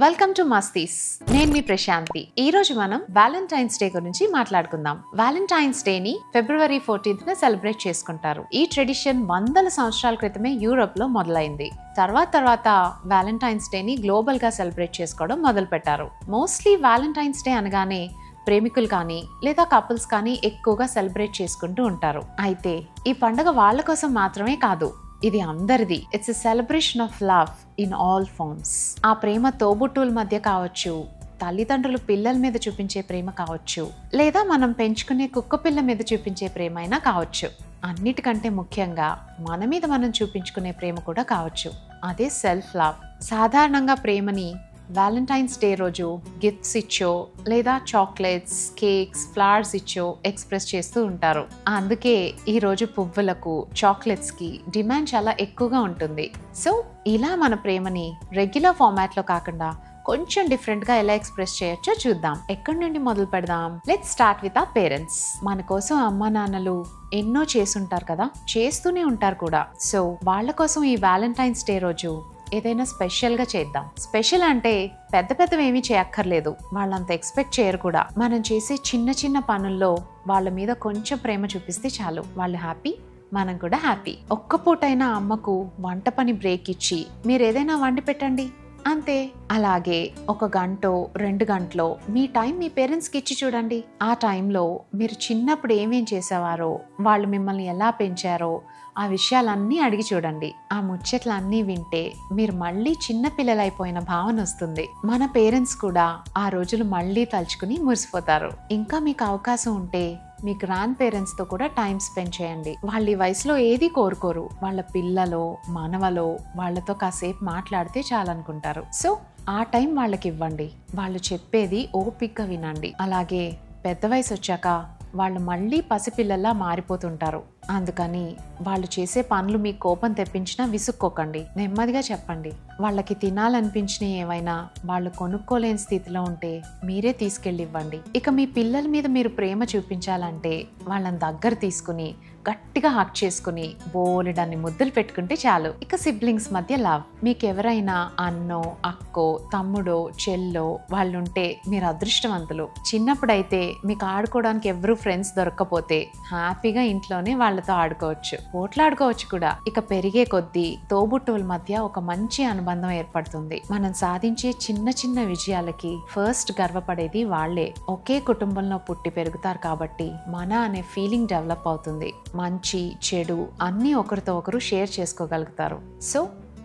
Welcome to Mastis. నేను మీ ప్రశాంతి. ఈ రోజు మనం వ్యాలంటైన్స్ డే గురించి మాట్లాడుకుందాం. వ్యాలంటైన్స్ డే ని ఫిబ్రవరి 14th సెలబ్రేట్ చేసుకుంటారు. ఈ ట్రెడిషన్ వందల సంవత్సరాల క్రితమే యూరోప్ లో మొదలైంది. తర్వాత వ్యాలంటైన్స్ డే ని గ్లోబల్ గా సెలబ్రేట్ చేసుకోవడం మొదలు పెట్టారు. మోస్ట్లీ వ్యాలంటైన్స్ డే అనగానే ప్రేమికులు కానీ లేదా కపుల్స్ కానీ ఎక్కువగా సెలబ్రేట్ చేసుకుంటూ ఉంటారు. అయితే ఈ పండుగ వాళ్ళ కోసం మాత్రమే కాదు, ఇది అందరిది. It's a celebration of love in all forms. ఆ ప్రేమ తోబుట్టువుల మధ్య కావచ్చు, తల్లిదండ్రులు పిల్లల మీద చూపించే ప్రేమ కావచ్చు, లేదా మనం పెంచుకునే కుక్క పిల్ల మీద చూపించే ప్రేమ అయినా కావచ్చు. అన్నిటికంటే ముఖ్యంగా మన మీద మనం చూపించుకునే ప్రేమ కూడా కావచ్చు. అదే సెల్ఫ్ లవ్. సాధారణంగా ప్రేమని వ్యాలంటైన్స్ డే రోజు గిఫ్ట్స్ ఇచ్చో లేదా చాక్లెట్స్, కేక్స్, ఫ్లవర్స్ ఇచ్చో ఎక్స్ప్రెస్ చేస్తూ ఉంటారు. అందుకే ఈ రోజు పువ్వులకు, చాక్లెట్స్ కి డిమాండ్ చాలా ఎక్కువగా ఉంటుంది. సో ఇలా మన ప్రేమని రెగ్యులర్ ఫార్మాట్ లో కాకుండా కొంచెం డిఫరెంట్ గా ఎలా ఎక్స్ప్రెస్ చేయొచ్చో చూద్దాం. ఎక్కడి నుండి మొదలు పెడదాం? Let's start with our parents. మన కోసం అమ్మా నాన్నలు ఎన్నో చేసుంటారు కదా, చేస్తూనే ఉంటారు కూడా. సో వాళ్ళ కోసం ఈ వ్యాలంటైన్స్ డే రోజు ఏదైనా స్పెషల్ గా చేద్దాం. స్పెషల్ అంటే పెద్దవి ఏమీ చేయక్కర్లేదు, వాళ్ళంత ఎక్స్పెక్ట్ చేయరు కూడా. మనం చేసే చిన్న చిన్న పనుల్లో వాళ్ళ మీద కొంచెం ప్రేమ చూపిస్తే చాలు, వాళ్ళు హ్యాపీ, మనం కూడా హ్యాపీ. ఒక్క పూటైనా అమ్మకు వంట పని బ్రేక్ ఇచ్చి మీరు ఏదైనా వండి పెట్టండి, అంతే. అలాగే 1 గంటో 2 గంటలో మీ టైం మీ పేరెంట్స్కి ఇచ్చి చూడండి. ఆ టైంలో మీరు చిన్నప్పుడు ఏమేం చేసేవారో, వాళ్ళు మిమ్మల్ని ఎలా పెంచారో ఆ విషయాలన్నీ అడిగి చూడండి. ఆ ముచ్చట్లన్నీ వింటే మీరు మళ్ళీ చిన్న పిల్లలైపోయిన భావన వస్తుంది. మన పేరెంట్స్ కూడా ఆ రోజులు మళ్ళీ తలుచుకుని మురిసిపోతారు. ఇంకా మీకు అవకాశం ఉంటే మీ గ్రాండ్ పేరెంట్స్ తో కూడా టైం స్పెండ్ చేయండి. వాళ్ళ ఈ వయసులో ఏది కోరుకోరు, వాళ్ళ పిల్లలో మనవలో వాళ్ళతో కాసేపు మాట్లాడితే చాలనుకుంటారు. సో ఆ టైం వాళ్ళకి ఇవ్వండి. వాళ్ళు చెప్పేది ఓపికగా వినండి. అలాగే పెద్ద వయసు వచ్చాక వాళ్ళు మళ్ళీ పసిపిల్లల్లా మారిపోతుంటారు. అందుకని వాళ్ళు చేసే పనులు మీ కోపం తెప్పించినా విసుక్కోకండి. నెమ్మదిగా చెప్పండి. వాళ్ళకి తినాలనిపించిన ఏవైనా వాళ్ళు కొనుక్కోలేని స్థితిలో ఉంటే మీరే తీసుకెళ్ళి ఇవ్వండి. ఇక మీ పిల్లల మీద మీరు ప్రేమ చూపించాలంటే వాళ్ళని దగ్గర తీసుకుని గట్టిగా హక్ చేసుకుని బోలెడన్ని ముద్దులు పెట్టుకుంటే చాలు. ఇక సిబ్లింగ్స్ మధ్య లవ్. మీకు ఎవరైనా అన్నో, అక్కో, తమ్ముడో, చెల్లో వాళ్ళుంటే మీరు అదృష్టవంతులు. చిన్నప్పుడైతే మీకు ఆడుకోవడానికి ఎవరు ఫ్రెండ్స్ దొరక్కపోతే హ్యాపీగా ఇంట్లోనే వాళ్ళతో ఆడుకోవచ్చు, పోట్లాడుకోవచ్చు కూడా. ఇక పెరిగే కొద్దీ తోబుట్టువుల మధ్య ఒక మంచి అనుబంధం ఏర్పడుతుంది. మనం సాధించే చిన్న చిన్న విజయాలకి ఫస్ట్ గర్వపడేది వాళ్లే. ఒకే కుటుంబంలో పుట్టి పెరుగుతారు కాబట్టి మన అనే ఫీలింగ్ డెవలప్ అవుతుంది. మంచి చెడు అన్నీ ఒకరితో ఒకరు షేర్ చేసుకోగలుగుతారు. సో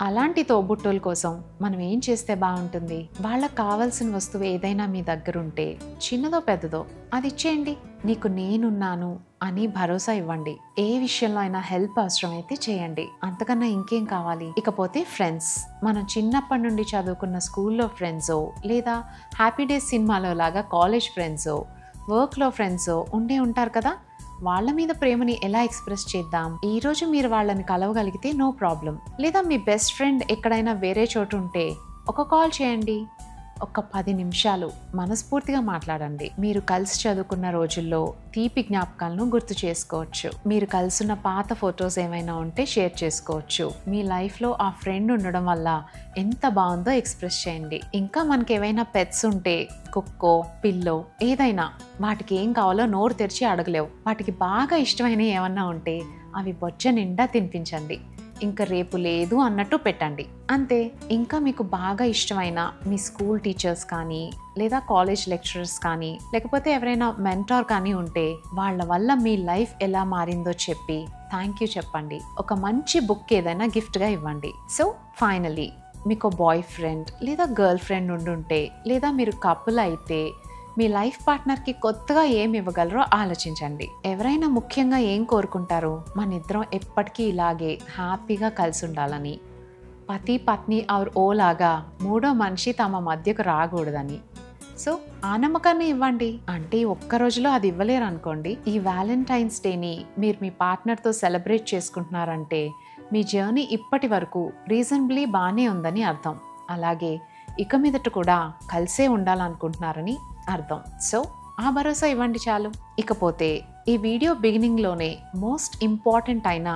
అలాంటి తోబుట్టువుల కోసం మనం ఏం చేస్తే బాగుంటుంది? వాళ్ళకి కావాల్సిన వస్తువు ఏదైనా మీ దగ్గర ఉంటే, చిన్నదో పెద్దదో, అది ఇచ్చేయండి. నీకు నేనున్నాను అని భరోసా ఇవ్వండి. ఏ విషయంలో అయినా హెల్ప్ అవసరం అయితే చేయండి. అంతకన్నా ఇంకేం కావాలి? ఇకపోతే ఫ్రెండ్స్. మనం చిన్నప్పటి నుండి చదువుకున్న స్కూల్లో ఫ్రెండ్సో లేదా హ్యాపీ డేస్ సినిమాలో లాగా కాలేజ్ ఫ్రెండ్సో, వర్క్లో ఫ్రెండ్సో ఉండే ఉంటారు కదా. వాళ్ళ మీద ప్రేమని ఎలా ఎక్స్ప్రెస్ చేద్దాం? ఈ రోజు మీరు వాళ్ళని కలవగలిగితే నో ప్రాబ్లం. లేదా మీ బెస్ట్ ఫ్రెండ్ ఎక్కడైనా వేరే చోటు ఉంటే ఒక కాల్ చేయండి. ఒక 10 నిమిషాలు మనస్ఫూర్తిగా మాట్లాడండి. మీరు కలిసి చదువుకున్న రోజుల్లో తీపి జ్ఞాపకాలను గుర్తు చేసుకోవచ్చు. మీరు కలిసిన పాత ఫొటోస్ ఏమైనా ఉంటే షేర్ చేసుకోవచ్చు. మీ లైఫ్లో ఆ ఫ్రెండ్ ఉండడం వల్ల ఎంత బాగుందో ఎక్స్ప్రెస్ చేయండి. ఇంకా మనకి ఏవైనా పెట్స్ ఉంటే, కుక్కో, పిల్లో, ఏదైనా, వాటికి ఏం కావాలో నోరు తెరిచి అడగలేవు. వాటికి బాగా ఇష్టమైన ఏమన్నా ఉంటే అవి బొచ్చ నిండా తినిపించండి. ఇంకా రేపు లేదు అన్నట్టు పెట్టండి, అంతే. ఇంకా మీకు బాగా ఇష్టమైన మీ స్కూల్ టీచర్స్ కానీ లేదా కాలేజ్ లెక్చరర్స్ కానీ లేకపోతే ఎవరైనా మెంటార్ కానీ ఉంటే వాళ్ళ వల్ల మీ లైఫ్ ఎలా మారిందో చెప్పి థ్యాంక్ యూ చెప్పండి. ఒక మంచి బుక్ ఏదైనా గిఫ్ట్గా ఇవ్వండి. సో ఫైనలీ మీకు బాయ్ ఫ్రెండ్ లేదా గర్ల్ ఫ్రెండ్ ఉండుంటే, లేదా మీరు కపుల్ అయితే మీ లైఫ్ పార్ట్నర్కి కొత్తగా ఏమి ఇవ్వగలరో ఆలోచించండి. ఎవరైనా ముఖ్యంగా ఏం కోరుకుంటారు? మన ఇద్దరం ఎప్పటికీ ఇలాగే హ్యాపీగా కలిసి ఉండాలని, పతి పత్ని ఆర్ ఓ లాగా మూడో మనిషి తమ మధ్యకు రాకూడదని. సో ఆ నమ్మకాన్ని ఇవ్వండి. అంటే ఒక్క రోజులో అది ఇవ్వలేరు అనుకోండి. ఈ వ్యాలంటైన్స్ డేని మీరు మీ పార్ట్నర్తో సెలబ్రేట్ చేసుకుంటున్నారంటే మీ జర్నీ ఇప్పటి వరకు రీజనబుల్లీ బాగానే ఉందని అర్థం. అలాగే ఇక మీదట కూడా కలిసే ఉండాలనుకుంటున్నారని అర్థం. సో ఆ భరోసా ఇవ్వండి చాలు. ఇకపోతే ఈ వీడియో బిగినింగ్లోనే మోస్ట్ ఇంపార్టెంట్ అయిన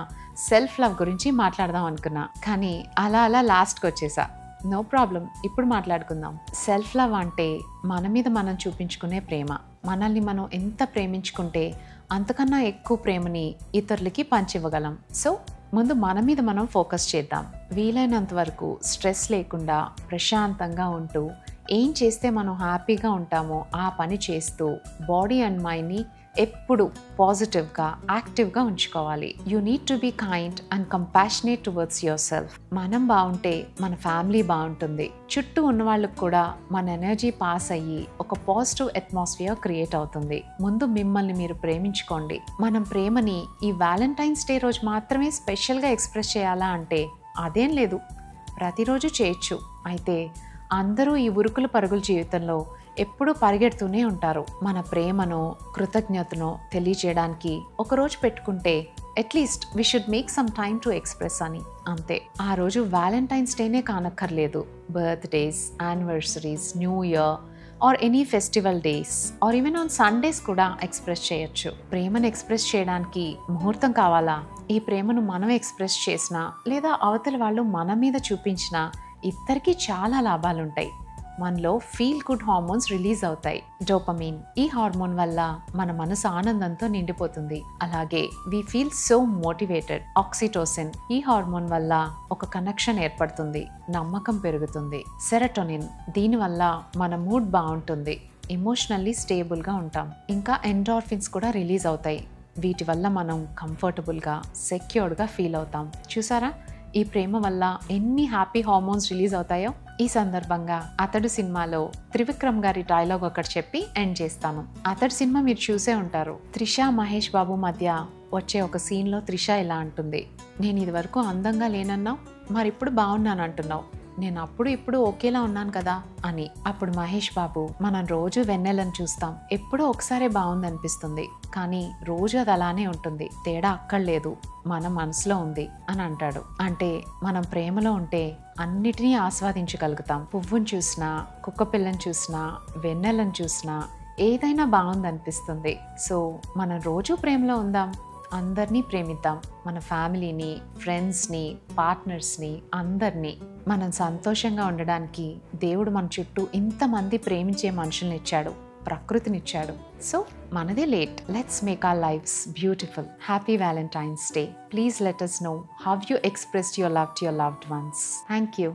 సెల్ఫ్ లవ్ గురించి మాట్లాడదాం అనుకున్నా, కానీ అలా లాస్ట్కి వచ్చేసా. నో ప్రాబ్లం, ఇప్పుడు మాట్లాడుకుందాం. సెల్ఫ్ లవ్ అంటే మన మీద మనం చూపించుకునే ప్రేమ. మనల్ని మనం ఎంత ప్రేమించుకుంటే అంతకన్నా ఎక్కువ ప్రేమని ఇతరులకి పంచివ్వగలం. సో ముందు మన మీద మనం ఫోకస్ చేద్దాం. వీలైనంత వరకు స్ట్రెస్ లేకుండా ప్రశాంతంగా ఉంటూ ఏం చేస్తే మనం హ్యాపీగా ఉంటామో ఆ పని చేస్తూ బాడీ అండ్ మైండ్ని ఎప్పుడు పాజిటివ్గా యాక్టివ్గా ఉంచుకోవాలి. You need to be kind and compassionate towards yourself. మనం బాగుంటే మన ఫ్యామిలీ బాగుంటుంది. చుట్టూ ఉన్న వాళ్ళకు కూడా మన ఎనర్జీ పాస్ అయ్యి ఒక పాజిటివ్ అట్మాస్ఫియర్ క్రియేట్ అవుతుంది. ముందు మిమ్మల్ని మీరు ప్రేమించుకోండి. మనం ప్రేమని ఈ వ్యాలంటైన్స్ డే రోజు మాత్రమే స్పెషల్గా ఎక్స్ప్రెస్ చేయాలా అంటే అదేం లేదు, ప్రతిరోజు చేయొచ్చు. అయితే అందరూ ఈ ఉరుకుల పరుగుల జీవితంలో ఎప్పుడూ పరిగెడుతూనే ఉంటారు. మన ప్రేమను కృతజ్ఞతను తెలియజేయడానికి ఒకరోజు పెట్టుకుంటే at least we should make some time to express అని, అంతే. ఆ రోజు వ్యాలంటైన్స్ డేనే కానక్కర్లేదు. Birthdays, anniversaries, new year or any festival days or even on Sundays కూడా ఎక్స్ప్రెస్ చేయొచ్చు. ప్రేమను ఎక్స్ప్రెస్ చేయడానికి ముహూర్తం కావాలా? ఈ ప్రేమను మనం ఎక్స్ప్రెస్ చేసినా లేదా అవతల వాళ్ళు మన మీద చూపించినా ఇద్దరికీ చాలా లాభాలుంటాయి. మనలో ఫీల్ గుడ్ హార్మోన్స్ రిలీజ్ అవుతాయి. డోపమిన్, ఈ హార్మోన్ వల్ల మన మనసు ఆనందంతో నిండిపోతుంది. అలాగే we feel so motivated. Oxytocin, ఈ హార్మోన్ వల్ల ఒక కనెక్షన్ ఏర్పడుతుంది, నమ్మకం పెరుగుతుంది. సెరటోనిన్, దీనివల్ల మన మూడ్ బాగుంటుంది, ఎమోషనల్లీ స్టేబుల్గా ఉంటాం. ఇంకా ఎండార్ఫిన్స్ కూడా రిలీజ్ అవుతాయి. వీటి వల్ల మనం కంఫర్టబుల్గా సెక్యూర్డ్గా ఫీల్ అవుతాం. చూసారా ఈ ప్రేమ వల్ల ఎన్ని హ్యాపీ హార్మోన్స్ రిలీజ్ అవుతాయో. ఈ సందర్భంగా అతడు సినిమాలో త్రివిక్రమ్ గారి డైలాగ్ ఒకటి చెప్పి ఎండ్ చేస్తాను. అతడు సినిమా మీరు చూసే ఉంటారు. త్రిష మహేష్ బాబు మధ్య వచ్చే ఒక సీన్లో త్రిష ఇలా అంటుంది, నేను ఇది వరకు అందంగా లేనన్నావు, మరి ఇప్పుడు బాగున్నాను అంటున్నావు, నేను అప్పుడు ఇప్పుడు ఒకేలా ఉన్నాను కదా అని. అప్పుడు మహేష్ బాబు, మనం రోజు వెన్నెలను చూస్తాం, ఎప్పుడో ఒకసారి బాగుంది అనిపిస్తుంది, కానీ రోజు అది అలానే ఉంటుంది, తేడా అక్కర్లేదు, మన మనసులో ఉంది అని అంటాడు. అంటే మనం ప్రేమలో ఉంటే అన్నిటినీ ఆస్వాదించగలుగుతాం. పువ్వును చూసినా, కుక్క పిల్లని చూసినా, వెన్నెలను చూసినా ఏదైనా బాగుంది అనిపిస్తుంది. సో మనం రోజు ప్రేమలో ఉందాం, అందరినీ ప్రేమిద్దాం. మన ఫ్యామిలీని, ఫ్రెండ్స్ని, పార్ట్నర్స్ని, అందరినీ. మనం సంతోషంగా ఉండడానికి దేవుడు మన చుట్టూ ఇంతమంది ప్రేమించే మనుషుల్ని ఇచ్చాడు, ప్రకృతినిచ్చాడు. సో మనదే late. Let's make our lives beautiful. Happy Valentine's Day. Please let us know how you expressed your love to your loved ones. Thank you.